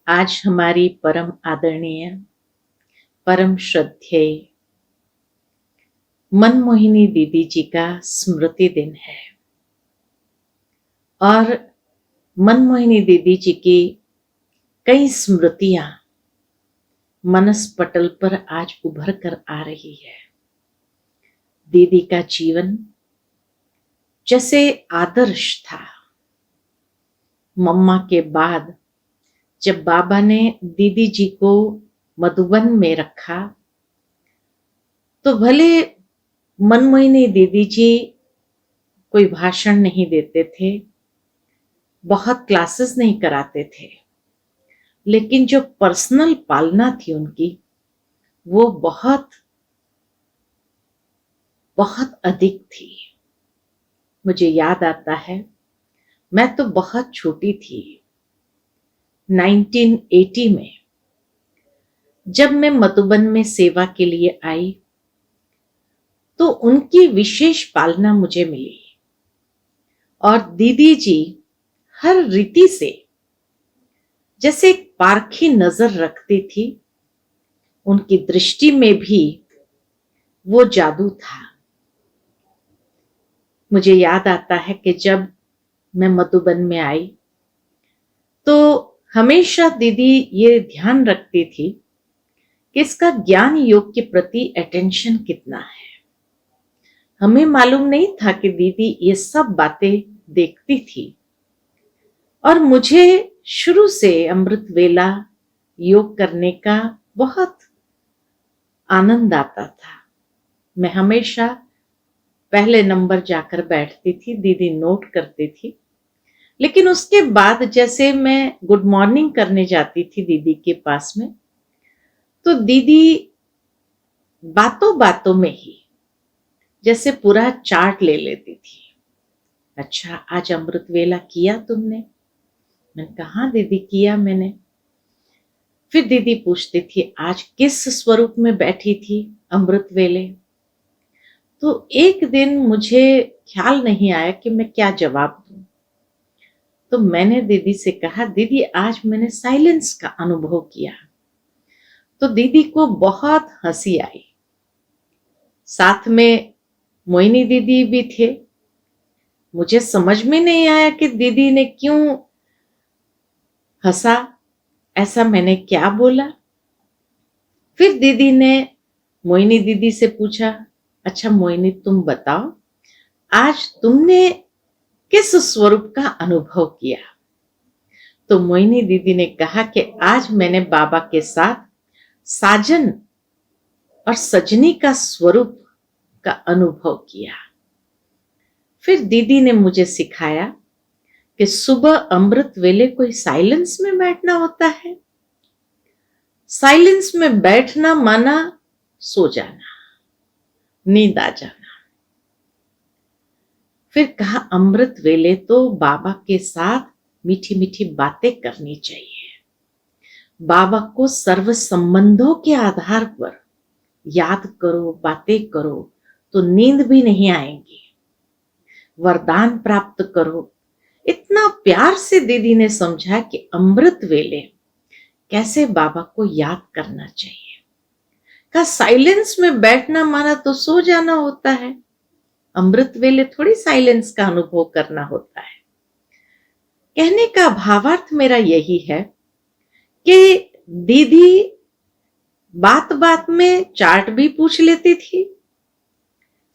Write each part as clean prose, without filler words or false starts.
आज हमारी परम आदरणीय, परम श्रद्धेय मनमोहिनी दीदी जी का स्मृति दिन है और मनमोहिनी दीदी जी की कई स्मृतियां मनस पटल पर आज उभर कर आ रही है। दीदी का जीवन जैसे आदर्श था। मम्मा के बाद जब बाबा ने दीदी जी को मधुबन में रखा तो भले मनमोहिनी दीदी जी कोई भाषण नहीं देते थे, बहुत क्लासेस नहीं कराते थे, लेकिन जो पर्सनल पालना थी उनकी वो बहुत बहुत अधिक थी। मुझे याद आता है, मैं तो बहुत छोटी थी। 1980 में जब मैं मधुबन में सेवा के लिए आई तो उनकी विशेष पालना मुझे मिली और दीदी जी हर रीति से जैसे एक पारखी नजर रखती थी। उनकी दृष्टि में भी वो जादू था। मुझे याद आता है कि जब मैं मधुबन में आई तो हमेशा दीदी ये ध्यान रखती थी कि इसका ज्ञान योग के प्रति अटेंशन कितना है। हमें मालूम नहीं था कि दीदी ये सब बातें देखती थी और मुझे शुरू से अमृत वेला योग करने का बहुत आनंद आता था। मैं हमेशा पहले नंबर जाकर बैठती थी, दीदी नोट करती थी। लेकिन उसके बाद जैसे मैं गुड मॉर्निंग करने जाती थी दीदी के पास में, तो दीदी बातों बातों में ही जैसे पूरा चार्ट ले लेती थी। अच्छा, आज अमृत वेला किया तुमने? मैंने कहा हाँ दीदी किया मैंने। फिर दीदी पूछती थी आज किस स्वरूप में बैठी थी अमृत वेले? तो एक दिन मुझे ख्याल नहीं आया कि मैं क्या जवाब दूं। तो मैंने दीदी से कहा दीदी आज मैंने साइलेंस का अनुभव किया। तो दीदी को बहुत हंसी आई। साथ में मोहिनी दीदी भी थे। मुझे समझ में नहीं आया कि दीदी ने क्यों हंसा, ऐसा मैंने क्या बोला। फिर दीदी ने मोहिनी दीदी से पूछा अच्छा मोहिनी तुम बताओ आज तुमने किस स्वरूप का अनुभव किया? तो मोहिनी दीदी ने कहा कि आज मैंने बाबा के साथ साजन और सजनी का स्वरूप का अनुभव किया। फिर दीदी ने मुझे सिखाया कि सुबह अमृत वेले कोई साइलेंस में बैठना होता है। साइलेंस में बैठना माना सो जाना, नींद आ जाना। फिर कहा अमृत वेले तो बाबा के साथ मीठी मीठी बातें करनी चाहिए। बाबा को सर्व संबंधों के आधार पर याद करो, बातें करो तो नींद भी नहीं आएगी। वरदान प्राप्त करो। इतना प्यार से दीदी ने समझा कि अमृत वेले कैसे बाबा को याद करना चाहिए। का साइलेंस में बैठना माना तो सो जाना होता है, अमृत वेले थोड़ी साइलेंस का अनुभव करना होता है। कहने का भावार्थ मेरा यही है कि दीदी बात बात में चार्ट भी पूछ लेती थी,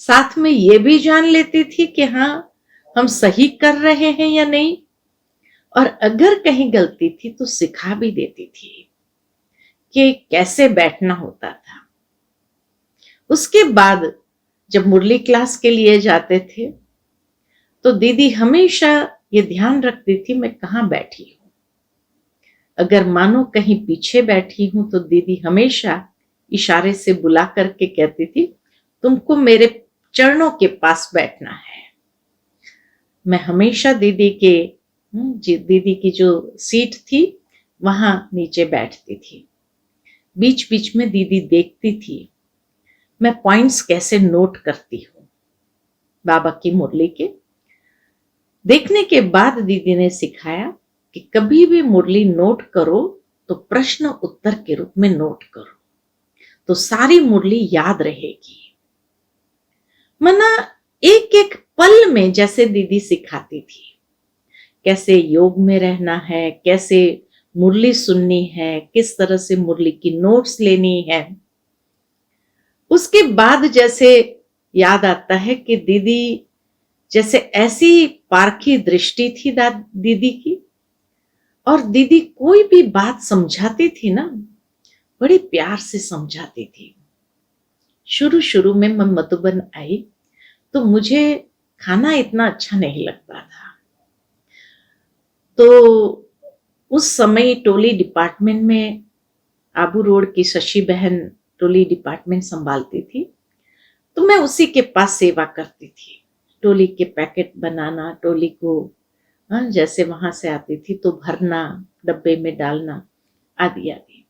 साथ में ये भी जान लेती थी कि हाँ हम सही कर रहे हैं या नहीं, और अगर कहीं गलती थी तो सिखा भी देती थी कि कैसे बैठना होता था। उसके बाद जब मुरली क्लास के लिए जाते थे तो दीदी हमेशा ये ध्यान रखती थी मैं कहाँ बैठी हूं। अगर मानो कहीं पीछे बैठी हूं तो दीदी हमेशा इशारे से बुला करके कहती थी तुमको मेरे चरणों के पास बैठना है। मैं हमेशा दीदी की जो सीट थी वहां नीचे बैठती थी। बीच बीच में दीदी देखती थी मैं पॉइंट्स कैसे नोट करती हूं बाबा की मुरली के। देखने के बाद दीदी ने सिखाया कि कभी भी मुरली नोट करो तो प्रश्न उत्तर के रूप में नोट करो, तो सारी मुरली याद रहेगी। मना एक एक पल में जैसे दीदी सिखाती थी, कैसे योग में रहना है, कैसे मुरली सुननी है, किस तरह से मुरली की नोट्स लेनी है। उसके बाद जैसे याद आता है कि दीदी जैसे ऐसी पारखी दृष्टि थी दीदी की, और दीदी कोई भी बात समझाती थी ना, बड़ी प्यार से समझाती थी। शुरू शुरू में मैं मधुबन आई तो मुझे खाना इतना अच्छा नहीं लगता था। तो उस समय टोली डिपार्टमेंट में आबू रोड की शशि बहन टोली डिपार्टमेंट संभालती थी, तो मैं उसी के पास सेवा करती थी। टोली के पैकेट बनाना, टोली को जैसे वहां से आती थी तो भरना, डब्बे में डालना, आदि आदि।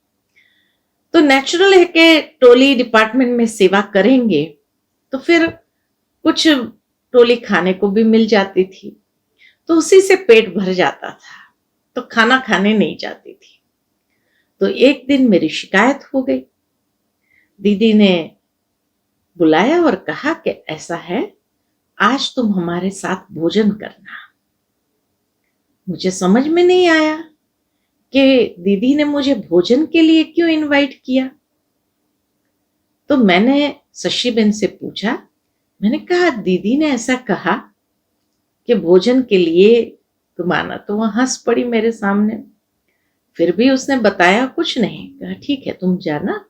तो नेचुरल है कि टोली डिपार्टमेंट में सेवा करेंगे तो फिर कुछ टोली खाने को भी मिल जाती थी, तो उसी से पेट भर जाता था, तो खाना खाने नहीं जाती थी। तो एक दिन मेरी शिकायत हो गई। दीदी ने बुलाया और कहा कि ऐसा है, आज तुम हमारे साथ भोजन करना। मुझे समझ में नहीं आया कि दीदी ने मुझे भोजन के लिए क्यों इनवाइट किया। तो मैंने शशि बहन से पूछा, मैंने कहा दीदी ने ऐसा कहा कि भोजन के लिए तुम आना, तो वह हंस पड़ी मेरे सामने। फिर भी उसने बताया कुछ नहीं, कहा ठीक है तुम जाना,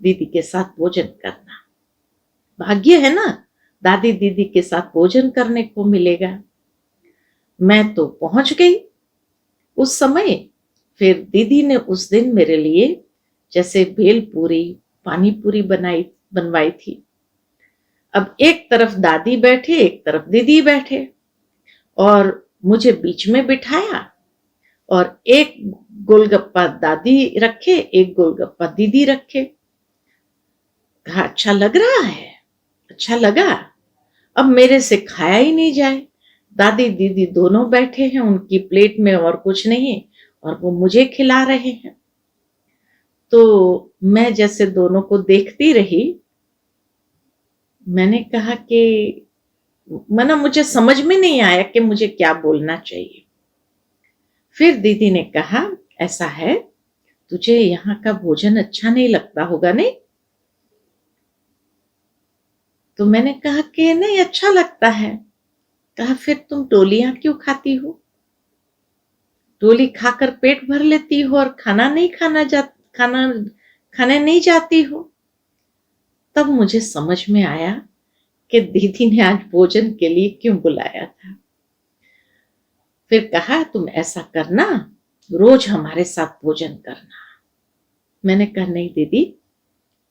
दीदी के साथ भोजन करना। भाग्य है ना, दादी दीदी के साथ भोजन करने को मिलेगा। मैं तो पहुंच गई उस समय। फिर दीदी ने उस दिन मेरे लिए जैसे भेल पूरी, पानी पूरी बनवाई थी। अब एक तरफ दादी बैठे, एक तरफ दीदी बैठे, और मुझे बीच में बिठाया, और एक गोलगप्पा दादी रखे, एक गोलगप्पा दीदी रखे। कहा अच्छा लग रहा है, अच्छा लगा। अब मेरे से खाया ही नहीं जाए। दादी दीदी दोनों बैठे हैं, उनकी प्लेट में और कुछ नहीं, और वो मुझे खिला रहे हैं। तो मैं जैसे दोनों को देखती रही। मैंने कहा कि मुझे समझ में नहीं आया कि मुझे क्या बोलना चाहिए। फिर दीदी ने कहा ऐसा है, तुझे यहाँ का भोजन अच्छा नहीं लगता होगा नहीं? तो मैंने कहा कि नहीं अच्छा लगता है। कहा फिर तुम टोलियां क्यों खाती हो? टोली खाकर पेट भर लेती हो और खाना खाने नहीं जाती हो। तब मुझे समझ में आया कि दीदी ने आज भोजन के लिए क्यों बुलाया था। फिर कहा तुम ऐसा करना, रोज हमारे साथ भोजन करना। मैंने कहा नहीं दीदी,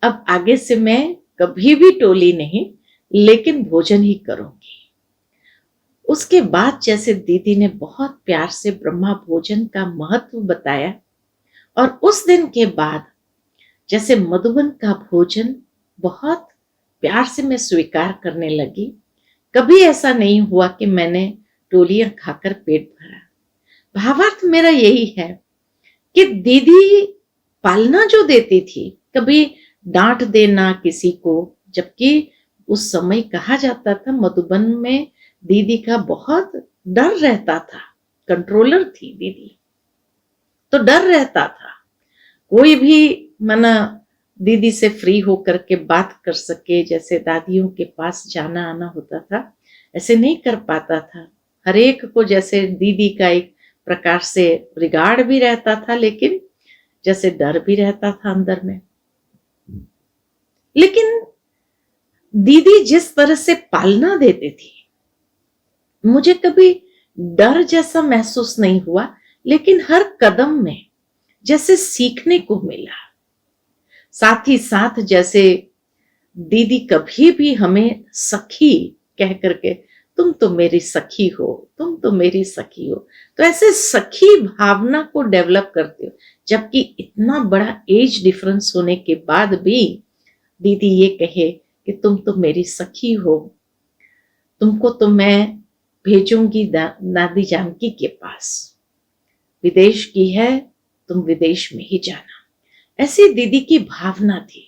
अब आगे से मैं कभी भी टोली नहीं, लेकिन भोजन ही करूंगी। उसके बाद जैसे दीदी ने बहुत प्यार से ब्रह्मा भोजन का महत्व बताया, और उस दिन के बाद जैसे मधुबन का भोजन बहुत प्यार से मैं स्वीकार करने लगी। कभी ऐसा नहीं हुआ कि मैंने टोलियां खाकर पेट भरा। भावार्थ मेरा यही है कि दीदी पालना जो देती थी, कभी डांट देना किसी को, जबकि उस समय कहा जाता था मधुबन में दीदी का बहुत डर रहता था, कंट्रोलर थी दीदी, तो डर रहता था। कोई भी मना दीदी से फ्री होकर के बात कर सके, जैसे दादियों के पास जाना आना होता था, ऐसे नहीं कर पाता था। हर एक को जैसे दीदी का एक प्रकार से रिगार्ड भी रहता था, लेकिन जैसे डर भी रहता था अंदर में। लेकिन दीदी जिस तरह से पालना देते थी, मुझे कभी डर जैसा महसूस नहीं हुआ, लेकिन हर कदम में जैसे सीखने को मिला। साथ ही साथ जैसे दीदी कभी भी हमें सखी कह करके, तुम तो मेरी सखी हो, तुम तो मेरी सखी हो, तो ऐसे सखी भावना को डेवलप करते हो। जबकि इतना बड़ा एज डिफरेंस होने के बाद भी दीदी ये कहे कि तुम तो मेरी सखी हो, तुमको तो मैं भेजूंगी दादी जानकी के पास, विदेश की है तुम विदेश में ही जाना। ऐसी दीदी की भावना थी।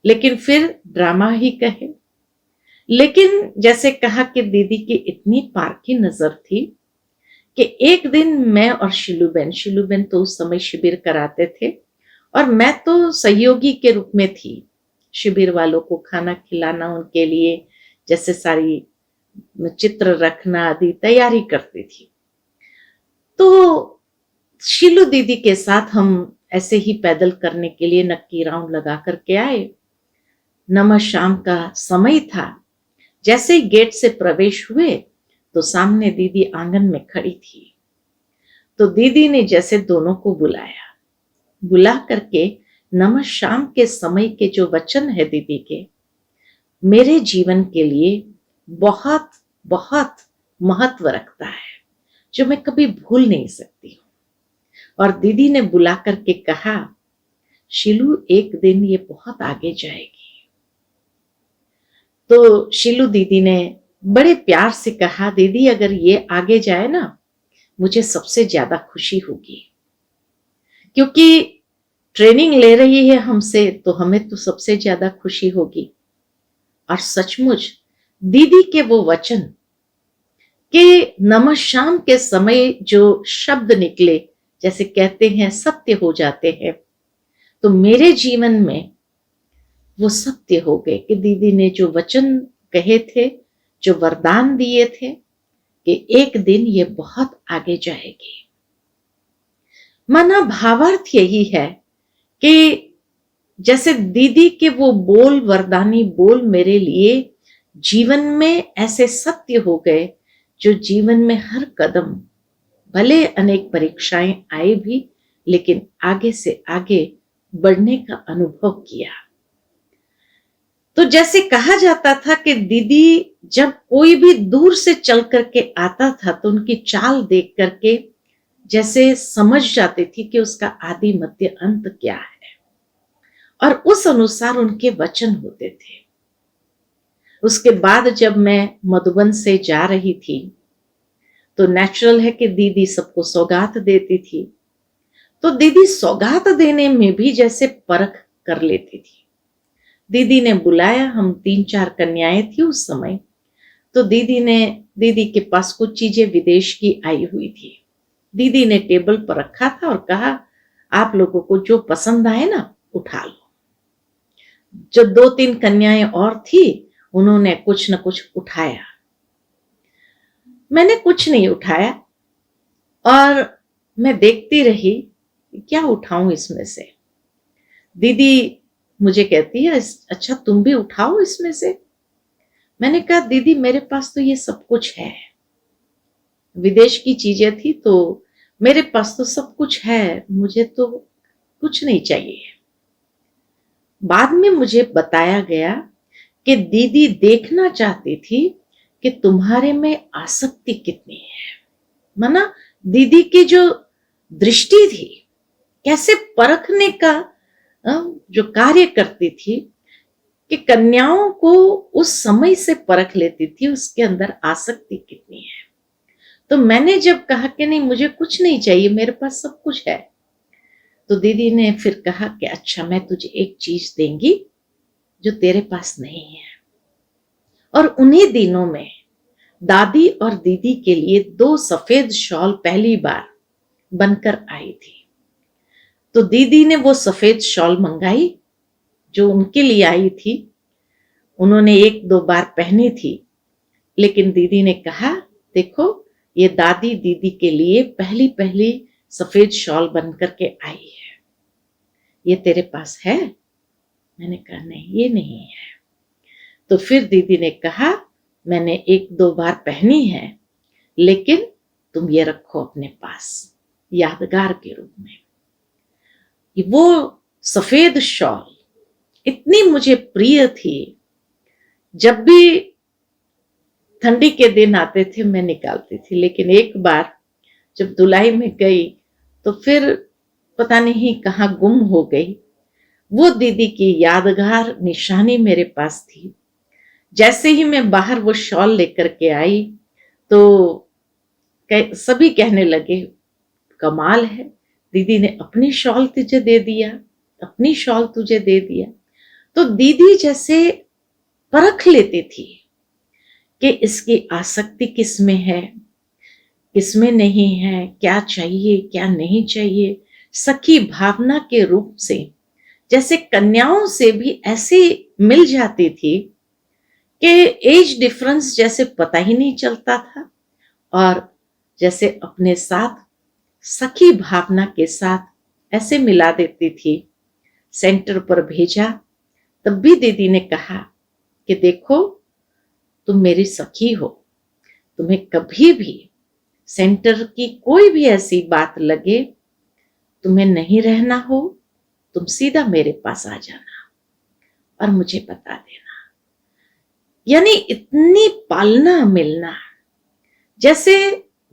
लेकिन फिर ड्रामा ही कहे, लेकिन जैसे कहा कि दीदी की इतनी पारखी नजर थी कि एक दिन मैं और शिलूबेन तो उस समय शिविर कराते थे और मैं तो सहयोगी के रूप में थी। शिविर वालों को खाना खिलाना, उनके लिए जैसे सारी चित्र रखना आदि तैयारी करती थी। तो शीलू दीदी के साथ हम ऐसे ही पैदल करने के लिए नक्की राउंड लगा करके आए। नमक शाम का समय था। जैसे ही गेट से प्रवेश हुए तो सामने दीदी आंगन में खड़ी थी। तो दीदी ने जैसे दोनों को बुला करके नमक शाम के समय के जो वचन है दीदी के, मेरे जीवन के लिए बहुत बहुत महत्व रखता है, जो मैं कभी भूल नहीं सकती हूँ। और दीदी ने बुला करके कहा, शीलू एक दिन ये बहुत आगे जाएगी। तो शीलू दीदी ने बड़े प्यार से कहा, दीदी अगर ये आगे जाए ना, मुझे सबसे ज्यादा खुशी होगी, क्योंकि ट्रेनिंग ले रही है हमसे, तो हमें तो सबसे ज्यादा खुशी होगी। और सचमुच दीदी के वो वचन कि नमक शाम के समय जो शब्द निकले, जैसे कहते हैं सत्य हो जाते हैं, तो मेरे जीवन में वो सत्य हो गए कि दीदी ने जो वचन कहे थे, जो वरदान दिए थे कि एक दिन ये बहुत आगे जाएगी। माना भावार्थ यही है कि जैसे दीदी के वो बोल, वरदानी बोल मेरे लिए जीवन में ऐसे सत्य हो गए, जो जीवन में हर कदम, भले अनेक परीक्षाएं आए भी, लेकिन आगे से आगे बढ़ने का अनुभव किया। तो जैसे कहा जाता था कि दीदी जब कोई भी दूर से चल करके आता था तो उनकी चाल देख करके जैसे समझ जाती थी कि उसका आदि मध्य अंत क्या है, और उस अनुसार उनके वचन होते थे। उसके बाद जब मैं मधुबन से जा रही थी तो नेचुरल है कि दीदी सबको सौगात देती थी। तो दीदी सौगात देने में भी जैसे परख कर लेती थी। दीदी ने बुलाया, हम 3-4 कन्याएं थी उस समय। तो दीदी के पास कुछ चीजें विदेश की आई हुई थी। दीदी ने टेबल पर रखा था और कहा, आप लोगों को जो पसंद आए ना उठा लो। जो 2-3 कन्याएं और थी, उन्होंने कुछ न कुछ उठाया। मैंने कुछ नहीं उठाया और मैं देखती रही क्या उठाऊं इसमें से। दीदी मुझे कहती है, अच्छा तुम भी उठाओ इसमें से। मैंने कहा, दीदी मेरे पास तो ये सब कुछ है, विदेश की चीजें थी तो मेरे पास तो सब कुछ है, मुझे तो कुछ नहीं चाहिए। बाद में मुझे बताया गया कि दीदी देखना चाहती थी कि तुम्हारे में आसक्ति कितनी है। माना दीदी की जो दृष्टि थी, कैसे परखने का जो कार्य करती थी, कि कन्याओं को उस समय से परख लेती थी उसके अंदर आसक्ति कितनी है। तो मैंने जब कहा कि नहीं मुझे कुछ नहीं चाहिए, मेरे पास सब कुछ है, तो दीदी ने फिर कहा कि अच्छा मैं तुझे एक चीज देंगी जो तेरे पास नहीं है। और उन्हीं दिनों में दादी और दीदी के लिए 2 सफेद शॉल पहली बार बनकर आई थी। तो दीदी ने वो सफेद शॉल मंगाई जो उनके लिए आई थी। उन्होंने 1-2 बार पहनी थी, लेकिन दीदी ने कहा, देखो ये दादी दीदी के लिए पहली पहली सफेद शॉल बनकर के आई है, ये तेरे पास है? मैंने कहा नहीं, ये नहीं है। तो फिर दीदी ने कहा, मैंने 1-2 बार पहनी है, लेकिन तुम ये रखो अपने पास यादगार के रूप में। वो सफेद शॉल इतनी मुझे प्रिय थी, जब भी ठंडी के दिन आते थे मैं निकालती थी। लेकिन एक बार जब धुलाई में गई तो फिर पता नहीं कहाँ गुम हो गई। वो दीदी की यादगार निशानी मेरे पास थी। जैसे ही मैं बाहर वो शॉल लेकर के आई तो सभी कहने लगे, कमाल है, दीदी ने अपनी शॉल तुझे दे दिया, अपनी शॉल तुझे दे दिया। तो दीदी जैसे परख लेती थी कि इसकी आसक्ति किस में है, किस में नहीं है, क्या चाहिए क्या नहीं चाहिए। सखी भावना के रूप से जैसे कन्याओं से भी ऐसी मिल जाती थी कि एज डिफरेंस जैसे पता ही नहीं चलता था, और जैसे अपने साथ सखी भावना के साथ ऐसे मिला देती थी। सेंटर पर भेजा, तब भी दीदी ने कहा कि देखो तुम मेरी सखी हो, तुम्हें कभी भी सेंटर की कोई भी ऐसी बात लगे, तुम्हें नहीं रहना हो, तुम सीधा मेरे पास आ जाना और मुझे बता देना। यानी इतनी पालना मिलना, जैसे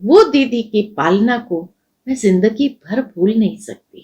वो दीदी की पालना को मैं जिंदगी भर भूल नहीं सकती।